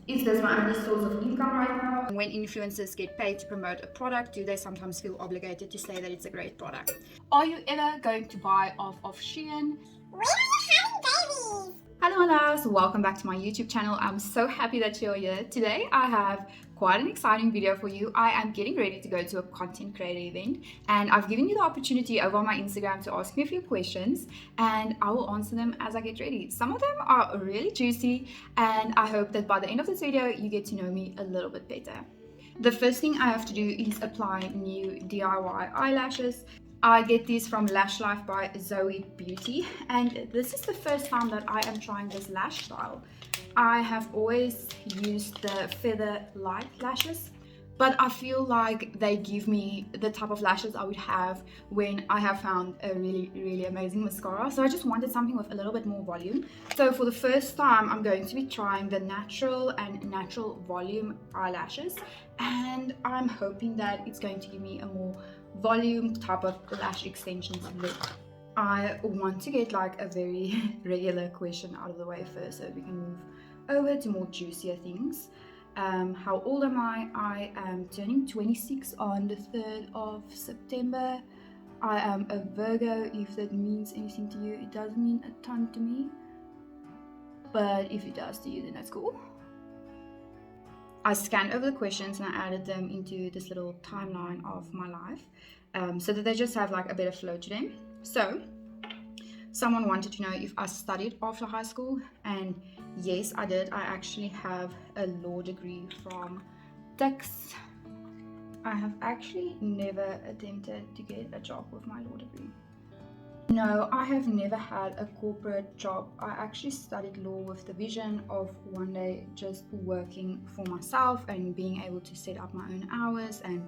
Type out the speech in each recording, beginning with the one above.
Is this my only source of income right now? When influencers get paid to promote a product, do they sometimes feel obligated to say that it's a great product? Are you ever going to buy off of Shein? When are you having babies? Hello loves, welcome back to my YouTube channel. I'm so happy that you're here. Today I have quite an exciting video for you. I am getting ready to go to a content creator event and I've given you the opportunity over on my Instagram to ask me a few questions and I will answer them as I get ready. Some of them are really juicy and I hope that by the end of this video you get to know me a little bit better. The first thing I have to do is apply new DIY eyelashes. I get these from Lash Life by Zoe Beauty and this is the first time that I am trying this lash style. I have always used the feather light lashes, but I feel like they give me the type of lashes I would have when I have found a really amazing mascara. So I just wanted something with a little bit more volume. So for the first time I'm going to be trying the natural and natural volume eyelashes and I'm hoping that it's going to give me a more volume type of lash extensions look. I want to get like a very regular question out of the way first so we can move over to more juicier things. How old am I? I am turning 26 on the 3rd of September. I am a Virgo. If that means anything to you, it doesn't mean a ton to me, but if it does to you, then that's cool. I scanned over the questions and I added them into this little timeline of my life so that they just have like a bit of flow to them. So someone wanted to know if I studied after high school, and yes, I did. I actually have a law degree from Tix. I have actually never attempted to get a job with my law degree. No, I have never had a corporate job. I actually studied law with the vision of one day just working for myself and being able to set up my own hours and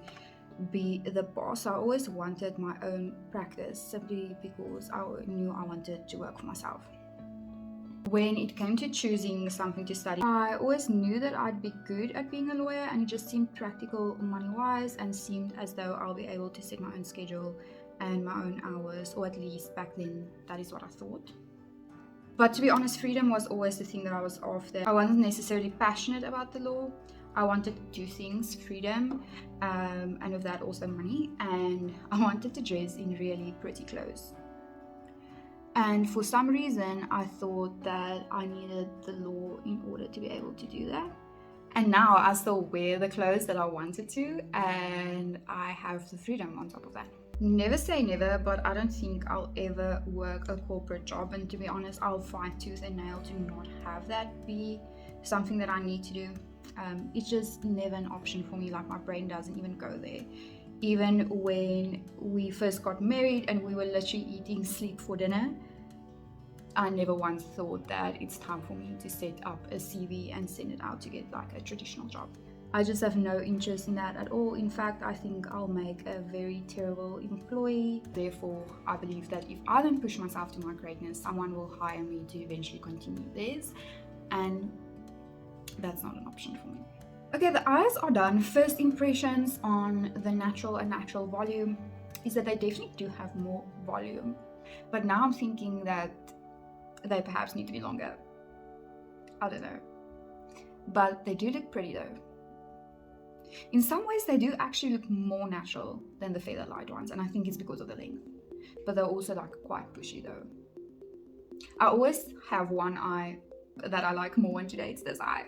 be the boss. I always wanted my own practice simply because I knew I wanted to work for myself. When it came to choosing something to study, I always knew that I'd be good at being a lawyer and it just seemed practical money-wise and seemed as though I'll be able to set my own schedule and my own hours, or at least back then that is what I thought. But to be honest, freedom was always the thing that I was after. I wasn't necessarily passionate about the law. I wanted to do things, freedom, and with that also money, and I wanted to dress in really pretty clothes. And for some reason I thought that I needed the law in order to be able to do that. And now I still wear the clothes that I wanted to, and I have the freedom on top of that. Never say never, but I don't think I'll ever work a corporate job, and to be honest, I'll fight tooth and nail to not have that be something that I need to do. It's just never an option for me. Like, my brain doesn't even go there. Even when we first got married and we were literally eating sleep for dinner, I never once thought that it's time for me to set up a CV and send it out to get like a traditional job. I just have no interest in that at all. In fact, I think I'll make a very terrible employee. Therefore, I believe that if I don't push myself to my greatness, someone will hire me to eventually continue theirs, and that's not an option for me. Okay, the eyes are done. First impressions on the natural and natural volume is that they definitely do have more volume, but now I'm thinking that they perhaps need to be longer. I don't know, but they do look pretty though. In some ways they do actually look more natural than the feather light ones, and I think it's because of the length, but they're also like quite pushy though. I always have one eye that I like more, and today it's this eye.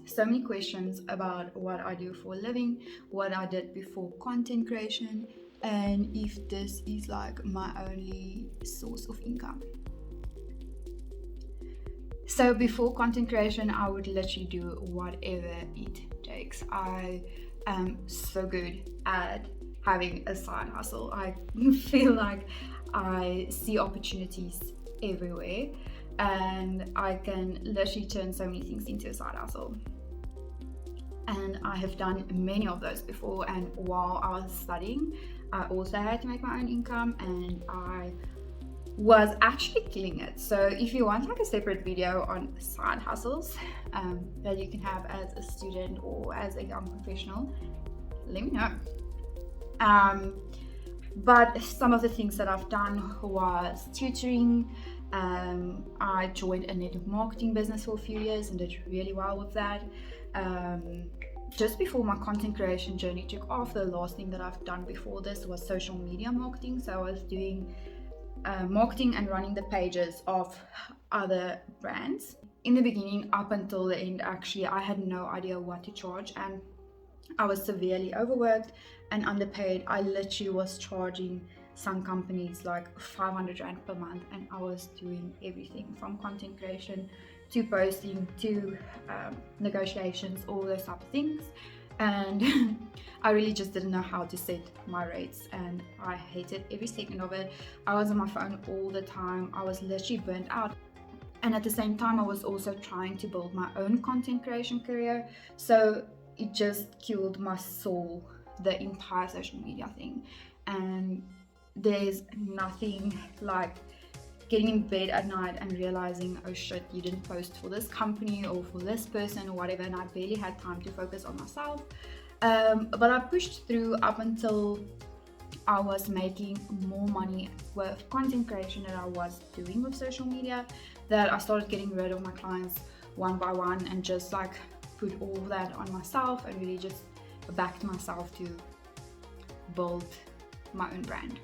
So many questions about what I do for a living, what I did before content creation, and if this is like my only source of income. So before content creation, I would literally do whatever it takes. I am so good at having a side hustle. I feel like I see opportunities everywhere and I can literally turn so many things into a side hustle. And I have done many of those before, and while I was studying, I also had to make my own income and I was actually killing it. So if you want like a separate video on side hustles that you can have as a student or as a young professional, let me know. But some of the things that I've done was tutoring. I joined a network marketing business for a few years and did really well with that. Just before my content creation journey took off, the last thing that I've done before this was social media marketing. So I was doing marketing and running the pages of other brands. In the beginning, up until the end, actually, I had no idea what to charge, and I was severely overworked and underpaid. I literally was charging some companies like 500 Rand per month, and I was doing everything from content creation to posting to negotiations, all those type of things. And I really just didn't know how to set my rates, and I hated every second of it. I was on my phone all the time. I was literally burnt out. And at the same time, I was also trying to build my own content creation career. So it just killed my soul, the entire social media thing. And there's nothing like getting in bed at night and realizing, oh shit, you didn't post for this company or for this person or whatever, and I barely had time to focus on myself. But I pushed through up until I was making more money with content creation than I was doing with social media, that I started getting rid of my clients one by one and just like put all of that on myself and really just backed myself to build my own brand.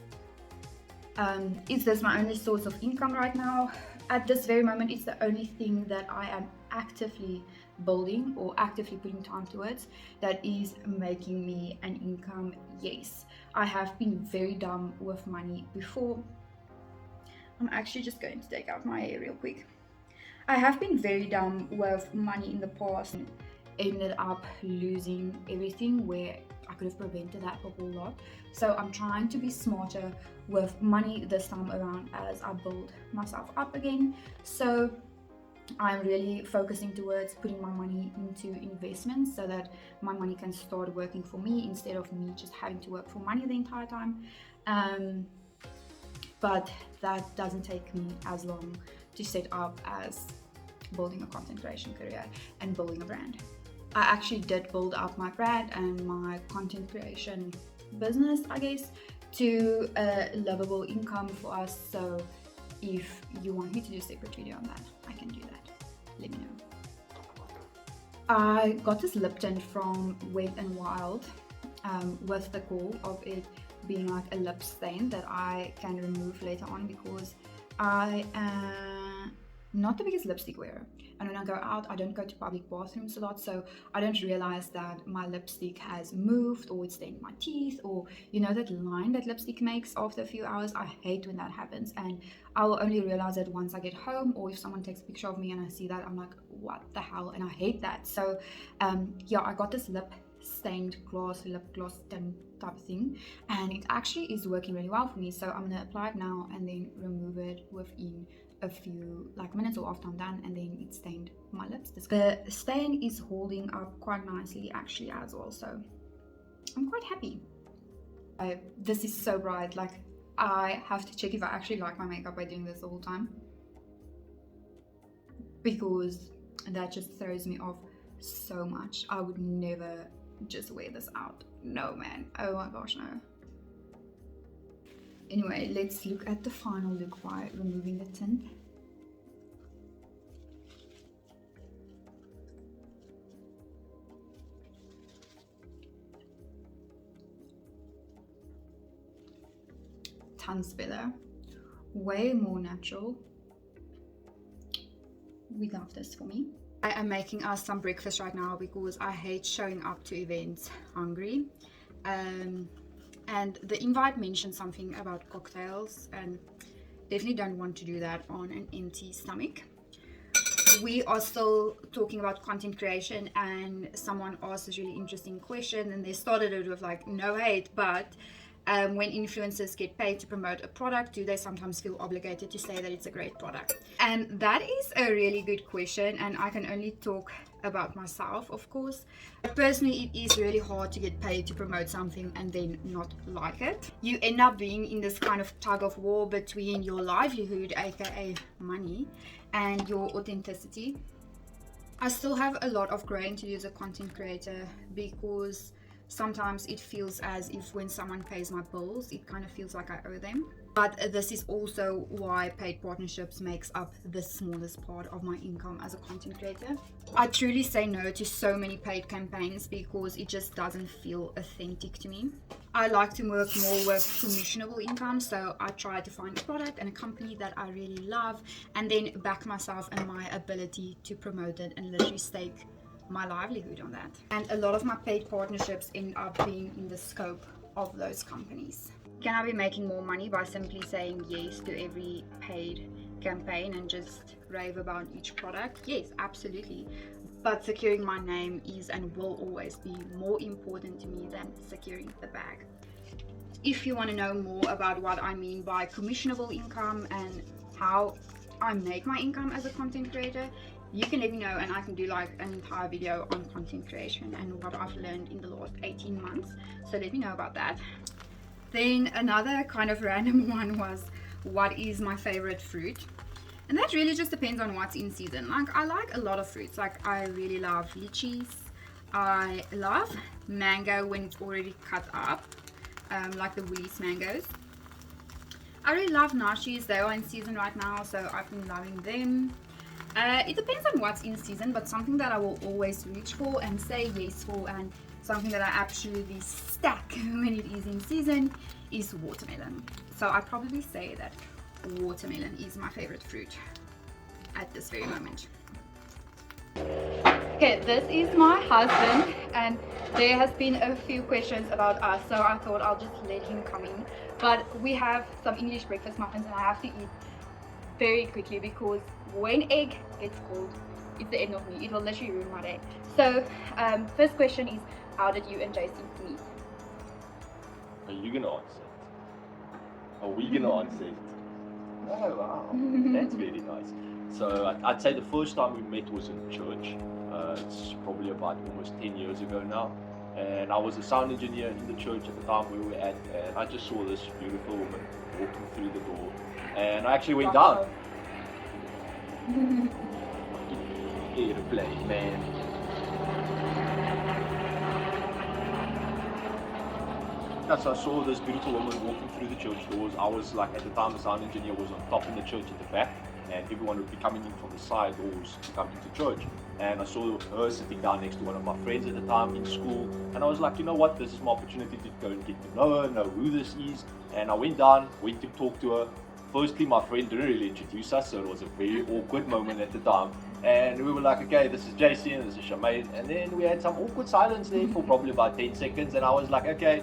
Is this my only source of income right now? At this very moment, it's the only thing that I am actively building or actively putting time towards that is making me an income. Yes, I have been very dumb with money before. I'm actually just going to take out my hair real quick. I have been very dumb with money in the past and ended up losing everything where I could have prevented that a whole lot. So I'm trying to be smarter with money this time around as I build myself up again. So I'm really focusing towards putting my money into investments so that my money can start working for me instead of me just having to work for money the entire time. But that doesn't take me as long to set up as building a content creation career and building a brand. I actually did build up my brand and my content creation business, I guess, to a livable income for us. So if you want me to do a separate video on that, I can do that. Let me know. I got this lip tint from Wet n Wild with the goal of it being like a lip stain that I can remove later on, because I am not the biggest lipstick wearer, and when I go out, I don't go to public bathrooms a lot, so I don't realize that my lipstick has moved or it's stained my teeth, or you know that line that lipstick makes after a few hours. I hate when that happens, and I will only realize it once I get home, or if someone takes a picture of me and I see that, I'm like, what the hell, and I hate that. So yeah, I got this lip stained lip gloss type of thing, and it actually is working really well for me. So I'm gonna apply it now and then remove it within a few minutes or after I'm done, and then it stained my lips. The stain is holding up quite nicely actually as well, so I'm quite happy. This is so bright, like I have to check if I actually like my makeup by doing this the whole time, because that just throws me off so much. I would never just wear this out. No man, oh my gosh, no. Anyway, let's look at the final look by removing the tint. Tons better, way more natural. We love this for me. I am making us some breakfast right now because I hate showing up to events hungry. And the invite mentioned something about cocktails, and definitely don't want to do that on an empty stomach. We are still talking about content creation, and someone asked this really interesting question, and they started it with like, no hate, but when influencers get paid to promote a product, do they sometimes feel obligated to say that it's a great product? And that is a really good question, and I can only talk about myself, of course. But personally, it is really hard to get paid to promote something and then not like it. You end up being in this kind of tug of war between your livelihood, aka money, and your authenticity. I still have a lot of growing to do as a content creator, because sometimes it feels as if when someone pays my bills, it kind of feels like I owe them. But this is also why paid partnerships makes up the smallest part of my income as a content creator. I truly say no to so many paid campaigns because it just doesn't feel authentic to me. I like to work more with commissionable income, so I try to find a product and a company that I really love and then back myself and my ability to promote it and literally stake my livelihood on that. And a lot of my paid partnerships end up being in the scope of those companies. Can I be making more money by simply saying yes to every paid campaign and just rave about each product? Yes, absolutely. But securing my name is and will always be more important to me than securing the bag. If you want to know more about what I mean by commissionable income and how I make my income as a content creator, you can let me know and I can do like an entire video on content creation and what I've learned in the last 18 months. So let me know about that. Then another kind of random one was, what is my favorite fruit? And that really just depends on what's in season. Like, I like a lot of fruits. Like, I really love lychees. I love mango when it's already cut up, like the bullies mangoes. I really love nashies. They are in season right now, so I've been loving them. It depends on what's in season, but something that I will always reach for and say yes for, and something that I absolutely stack when it is in season, is watermelon. So I'd probably say that watermelon is my favorite fruit at this very moment. Okay, this is my husband, and there has been a few questions about us, so I thought I'll just let him come in. But we have some English breakfast muffins and I have to eat very quickly because when egg gets cold, it's the end of me. It will literally ruin my day. So first question is, how did you and JC meet? Are you gonna answer it? Are we gonna answer it? Oh wow, that's very nice. So I'd say the first time we met was in church. It's probably about almost 10 years ago now. And I was a sound engineer in the church at the time we were at, and I just saw this beautiful woman walking through the door. And I actually went down. Airplane, man. Yeah, so I saw this beautiful woman walking through the church doors. I was like, at the time, the sound engineer was on top in the church at the back, and everyone would be coming in from the side doors to come into church. And I saw her sitting down next to one of my friends at the time in school, and I was like, you know what, this is my opportunity to go and get to know her, know who this is. And I went down, went to talk to her. Firstly, my friend didn't really introduce us, so it was a very awkward moment at the time. And we were like, okay, this is JC and this is Shamaine. And then we had some awkward silence there for probably about 10 seconds, and I was like, okay,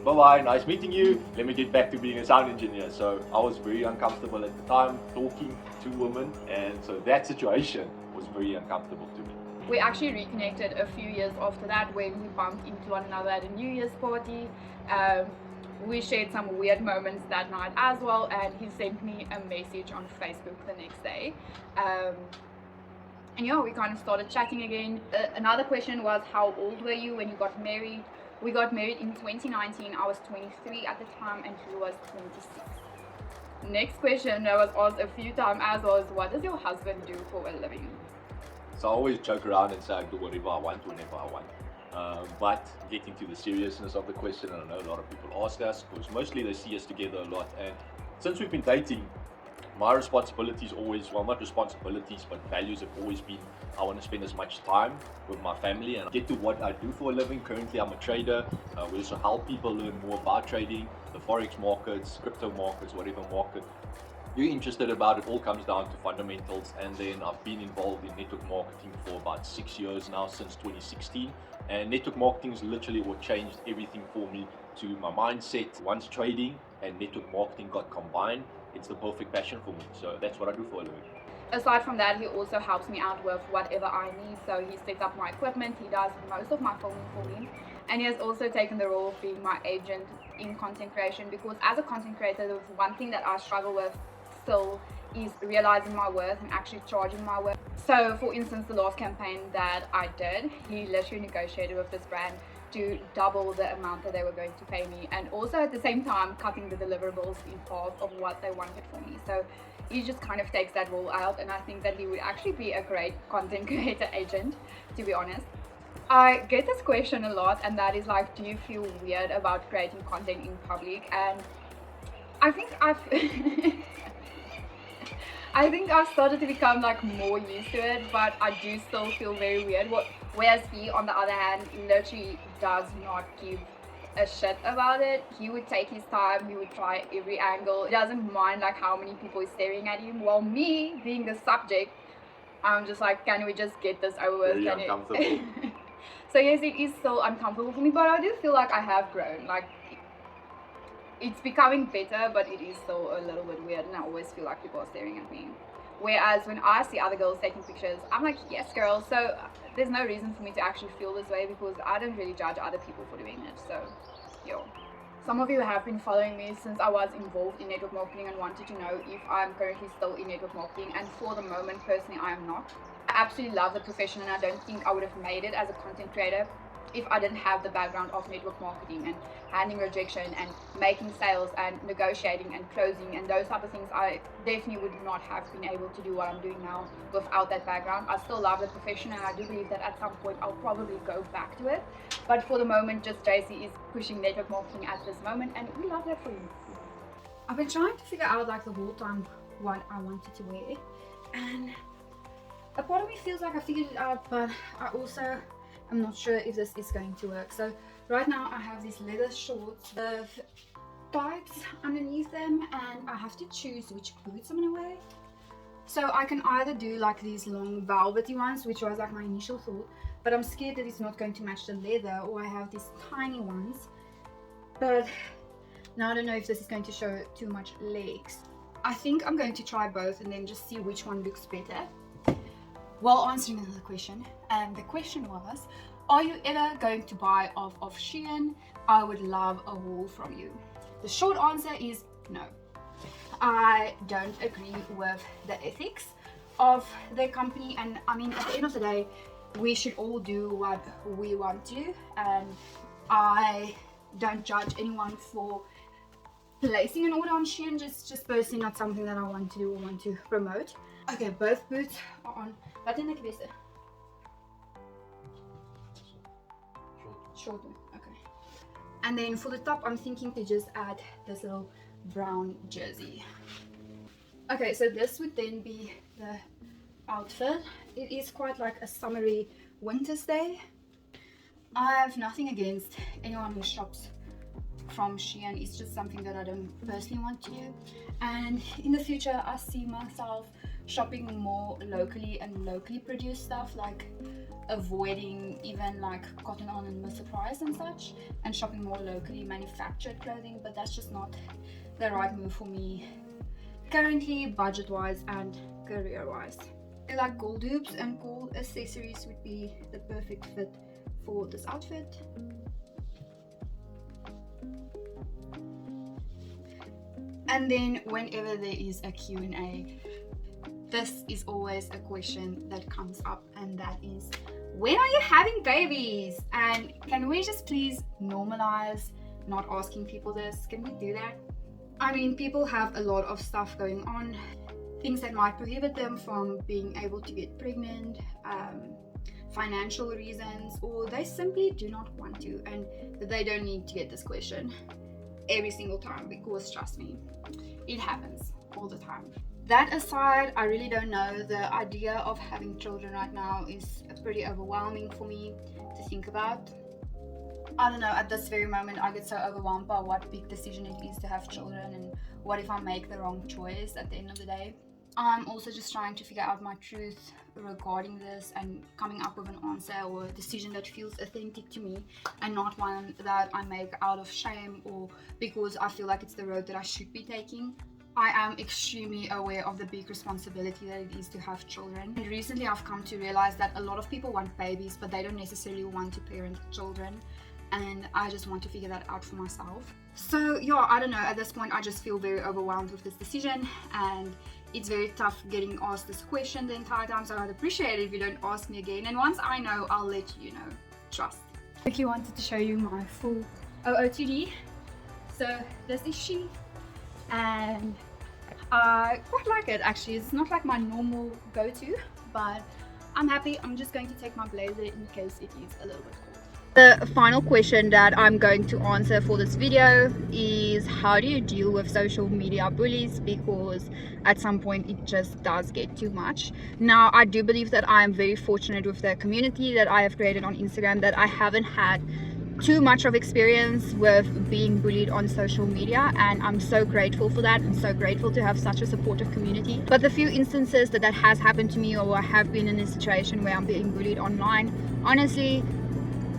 bye-bye, nice meeting you, let me get back to being a sound engineer. So I was very uncomfortable at the time talking to women, and so that situation was very uncomfortable to me. We actually reconnected a few years after that when we bumped into one another at a New Year's party. We shared some weird moments that night as well, and he sent me a message on Facebook the next day. And yeah, we kind of started chatting again. Another question was, how old were you when you got married? We got married in 2019. I was 23 at the time and he was 26. Next question that was asked a few times as was, what does your husband do for a living? So I always joke around and say I do whatever I want whenever I want. But getting to the seriousness of the question, and I know a lot of people ask us because mostly they see us together a lot. And since we've been dating, my responsibilities always, well, not responsibilities, but values have always been, I want to spend as much time with my family and get to what I do for a living. Currently, I'm a trader. We also help people learn more about trading, the forex markets, crypto markets, whatever market you're interested about. It all comes down to fundamentals. And then I've been involved in network marketing for about 6 years now, since 2016. And network marketing is literally what changed everything for me, to my mindset. Once trading and network marketing got combined, it's the perfect passion for me. So that's what I do for a living. Aside from that, he also helps me out with whatever I need. So he sets up my equipment, he does most of my filming for me. And he has also taken the role of being my agent in content creation, because as a content creator, the one thing that I struggle with still is realizing my worth and actually charging my worth. So for instance, the last campaign that I did, he literally negotiated with this brand to double the amount that they were going to pay me, and also at the same time cutting the deliverables in half of what they wanted from me. So he just kind of takes that role out, and I think that he would actually be a great content creator agent, to be honest. I get this question a lot, and that is like, do you feel weird about creating content in public? And I think I've I think I've started to become like more used to it, but I do still feel very weird. Whereas he, on the other hand, literally does not give a shit about it. He would take his time, he would try every angle. He doesn't mind like how many people is staring at him. While me, being the subject, I'm just like, can we just get this over with? Very Can uncomfortable. So yes, it is still uncomfortable for me, but I do feel like I have grown. Like, it's becoming better, but it is still a little bit weird, and I always feel like people are staring at me. Whereas when I see other girls taking pictures, I'm like, yes girl. So there's no reason for me to actually feel this way, because I don't really judge other people for doing it. So yo, some of you have been following me since I was involved in network marketing and wanted to know if I'm currently still in network marketing, and for the moment personally I am not. I absolutely love the profession, and I don't think I would have made it as a content creator if I didn't have the background of network marketing and handling rejection and making sales and negotiating and closing and those type of things. I definitely would not have been able to do what I'm doing now without that background. I still love the profession, and I do believe that at some point I'll probably go back to it, but for the moment just JC is pushing network marketing at this moment, and we love that for you. I've been trying to figure out like the whole time what I wanted to wear, and a part of me feels like I figured it out, but I also I'm not sure if this is going to work. So right now I have these leather shorts with tights underneath them, and I have to choose which boots I'm gonna wear. So I can either do like these long velvety ones, which was like my initial thought, but I'm scared that it's not going to match the leather, or I have these tiny ones. But now I don't know if this is going to show too much legs. I think I'm going to try both and then just see which one looks better. While answering another question, and the question was, are you ever going to buy off of Shein? I would love a haul from you. The short answer is no. I don't agree with the ethics of the company, and I mean at the end of the day we should all do what we want to, and I don't judge anyone for placing an order on Shein. Just personally not something that I want to do or want to promote. Okay, both boots are on. Wat denk ik beste? Short one, okay. And then for the top, I'm thinking to just add this little brown jersey. Okay, so this would then be the outfit. It is quite like a summery winter's day. I have nothing against anyone who shops from Shein. It's just something that I don't personally want to do. And in the future, I see myself shopping more locally and locally produced stuff, like avoiding even like Cotton On and Mr. Price and such, and shopping more locally manufactured clothing. But that's just not the right move for me currently, budget wise and career wise. Like gold hoops and gold accessories would be the perfect fit for this outfit. And then whenever there is a Q&A, this is always a question that comes up, and that is, when are you having babies? And can we just please normalize not asking people this? Can we do that? I mean, people have a lot of stuff going on, things that might prohibit them from being able to get pregnant, financial reasons, or they simply do not want to, and they don't need to get this question every single time, because trust me, it happens all the time. That aside, I really don't know. The idea of having children right now is pretty overwhelming for me to think about. I don't know, at this very moment I get so overwhelmed by what big decision it is to have children, and what if I make the wrong choice at the end of the day. I'm also just trying to figure out my truth regarding this, and coming up with an answer or a decision that feels authentic to me, and not one that I make out of shame or because I feel like it's the road that I should be taking. I am extremely aware of the big responsibility that it is to have children. And recently I've come to realize that a lot of people want babies, but they don't necessarily want to parent children. And I just want to figure that out for myself. So yeah, I don't know, at this point I just feel very overwhelmed with this decision, and it's very tough getting asked this question the entire time, so I'd appreciate it if you don't ask me again. And once I know, I'll let you know. Trust. I quickly wanted to show you my full OOTD. So this is she, and I quite like it actually. It's not like my normal go-to, but I'm happy. I'm just going to take my blazer in case it is a little bit cold. The final question that I'm going to answer for this video is, how do you deal with social media bullies? Because at some point it just does get too much. Now, I do believe that I am very fortunate with the community that I have created on Instagram, that I haven't had too much of experience with being bullied on social media, and I'm so grateful for that. I'm so grateful to have such a supportive community. But the few instances that has happened to me, or I have been in a situation where I'm being bullied online, honestly,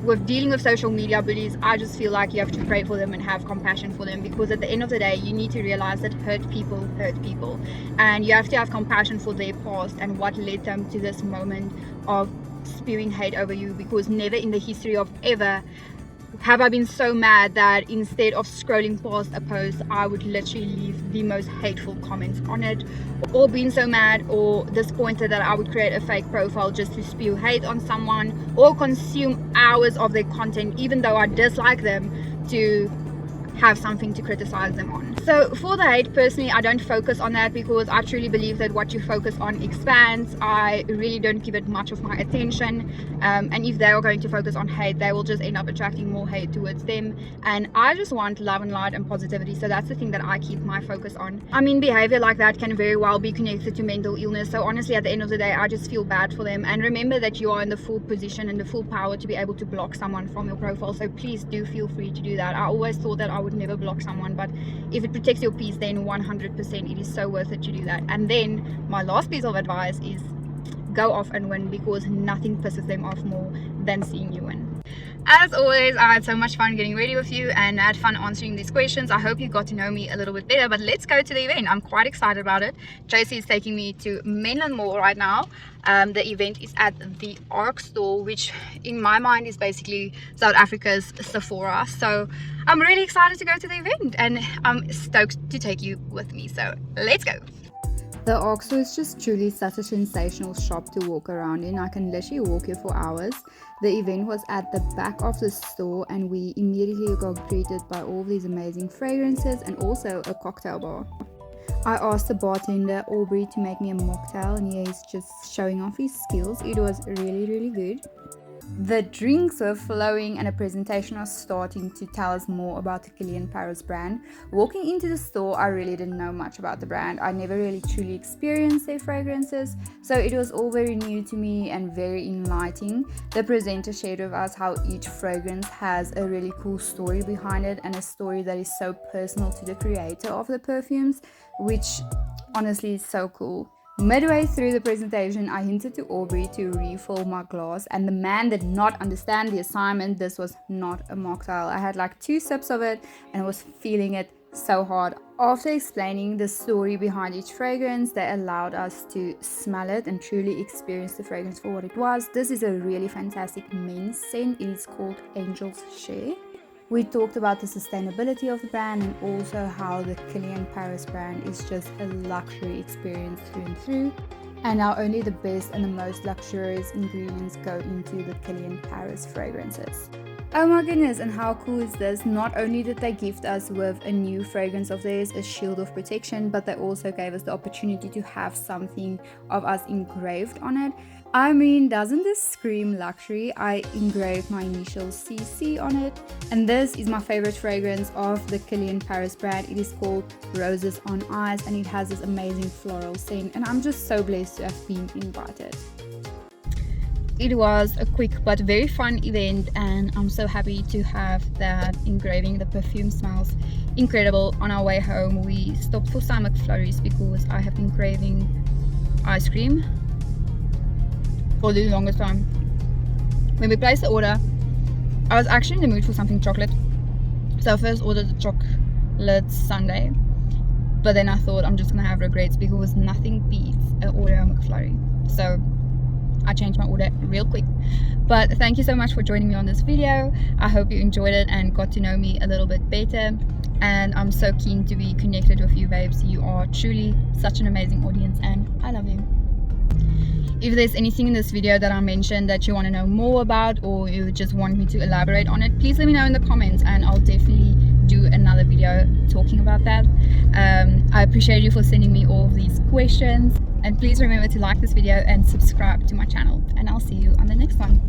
with dealing with social media bullies, I just feel like you have to pray for them and have compassion for them, because at the end of the day, you need to realize that hurt people, and you have to have compassion for their past and what led them to this moment of spewing hate over you. Because never in the history of ever have I been so mad that instead of scrolling past a post, I would literally leave the most hateful comments on it, or been so mad or disappointed that I would create a fake profile just to spew hate on someone, or consume hours of their content even though I dislike them, to have something to criticize them on. So for the hate, personally, I don't focus on that, because I truly believe that what you focus on expands. I really don't give it much of my attention, and if they are going to focus on hate, they will just end up attracting more hate towards them, and I just want love and light and positivity. So that's the thing that I keep my focus on. I mean, behavior like that can very well be connected to mental illness, so honestly, at the end of the day, I just feel bad for them. And remember that you are in the full position and the full power to be able to block someone from your profile, so please do feel free to do that. I always thought that I would never block someone, but if it protects your peace, then 100% it is so worth it to do that. And then my last piece of advice is, go off and win, because nothing pisses them off more than seeing you win. As always, I had so much fun getting ready with you and I had fun answering these questions. I hope you got to know me a little bit better, but let's go to the event. I'm quite excited about it. Tracy is taking me to Mainland Mall right now. The event is at the ARC store, which in my mind is basically South Africa's Sephora. So I'm really excited to go to the event, and I'm stoked to take you with me. So let's go. The ARC store is just truly such a sensational shop to walk around in. I can literally walk here for hours. The event was at the back of the store, and we immediately got greeted by all these amazing fragrances and also a cocktail bar. I asked the bartender, Aubrey, to make me a mocktail, and he's just showing off his skills. It was really good. The drinks were flowing and a presentation was starting to tell us more about the Kilian Paris brand. Walking into the store, I really didn't know much about the brand. I never really truly experienced their fragrances, so it was all very new to me and very enlightening. The presenter shared with us how each fragrance has a really cool story behind it, and a story that is so personal to the creator of the perfumes, which honestly is so cool. Midway through the presentation, I hinted to Aubrey to refill my glass, and the man did not understand the assignment. This was not a mocktail. I had like 2 sips of it and was feeling it so hard. After explaining the story behind each fragrance, they allowed us to smell it and truly experience the fragrance for what it was. This is a really fantastic men's scent. It is called Angel's Share. We talked about the sustainability of the brand, and also how the Kilian Paris brand is just a luxury experience through and through, and how only the best and the most luxurious ingredients go into the Kilian Paris fragrances. Oh my goodness, and how cool is this? Not only did they gift us with a new fragrance of theirs, a shield of protection, but they also gave us the opportunity to have something of us engraved on it. I mean, doesn't this scream luxury? I engraved my initials CC on it. And this is my favorite fragrance of the Kilian Paris brand. It is called Roses on Ice, and it has this amazing floral scent, and I'm just so blessed to have been invited. It was a quick but very fun event, and I'm so happy to have that engraving. The perfume smells incredible. On our way home, we stopped for some McFlurries because I have been craving ice cream for the longest time. When we placed the order, I was actually in the mood for something chocolate, so I first ordered the chocolate sundae, but then I thought I'm just gonna have regrets because nothing beats an Oreo McFlurry, so I changed my order real quick. But thank you so much for joining me on this video. I hope you enjoyed it and got to know me a little bit better, and I'm so keen to be connected with you, babes. You are truly such an amazing audience, and I love you. If there's anything in this video that I mentioned that you want to know more about, or you just want me to elaborate on it, please let me know in the comments, and I'll definitely do another video talking about that. I appreciate you for sending me all of these questions, and please remember to like this video and subscribe to my channel, and I'll see you on the next one.